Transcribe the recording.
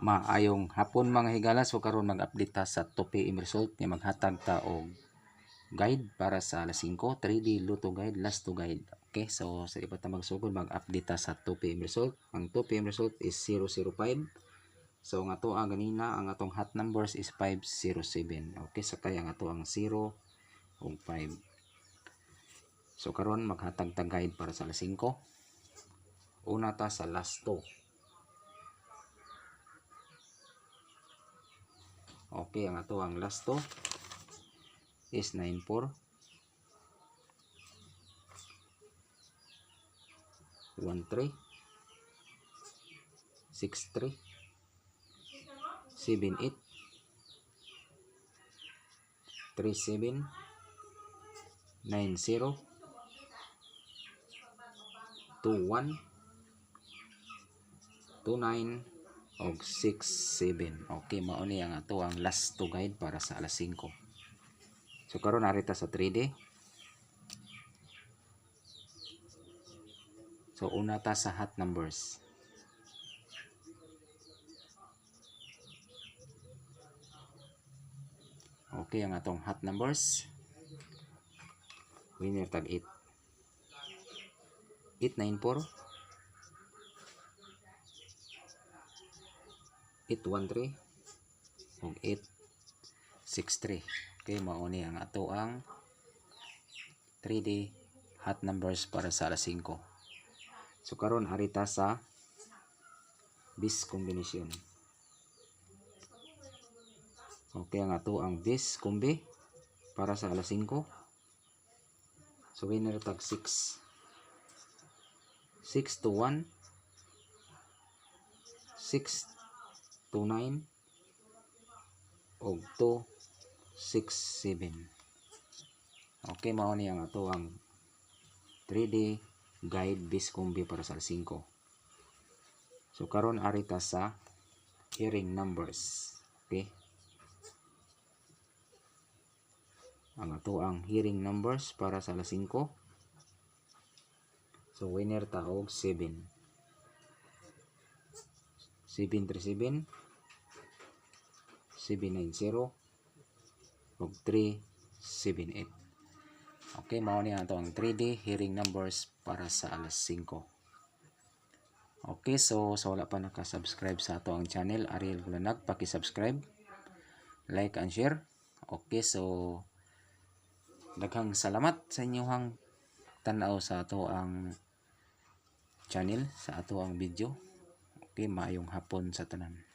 Maayong hapon mga higala. So karon mag-update ta sa 2 PM result nga maghatag ta og guide para sa alas 5 3D luto guide, last to guide. Okay, so sa iba ta magsugod mag-update ta sa 2 PM result. Ang 2 PM result is 005. So ang ato ang ganina ang atong hot numbers is 507. Okay, sakay ang ato ang 0 ug 5. So karon maghatag ta guide para sa alas 5. Una ta sa last 2. Okay, ang ato ang last 2 is 94 13 63 78 37 90 21 29 og 67. Okay, mao ni ang ato ang last to guide para sa alas 5. So karon narita sa 3D. So una ta sa hot numbers. Okay, ang atong hot numbers. Winner tag 8. 894 813 ug 863. Okay, mao ni ang ato ang 3D hot numbers para sa alas 5. So karon arita sa bis combination. Okay, ang ato ang bis combi para sa alas 5. So winner tag 6. 6 to 1, 6 to 9 og 2 6 7. Okay, mao ni ang ato ang 3D guide bis combi para sa 5. So karon arita sa hearing numbers. Okay, ang ato ang hearing numbers para sa alas 5. So winner ta og 7. 737 790 ug 378. Okay, mao ni ato ang 3D hearing numbers para sa alas 5. Okay, so wala pa naka-subscribe sa ato ang channel Ariel Gulanag, paki-subscribe, like and share. Okay, so daghang salamat sa inyong tan-aw sa ato ang channel, sa ato ang video. Okay, maayong hapon sa tanan.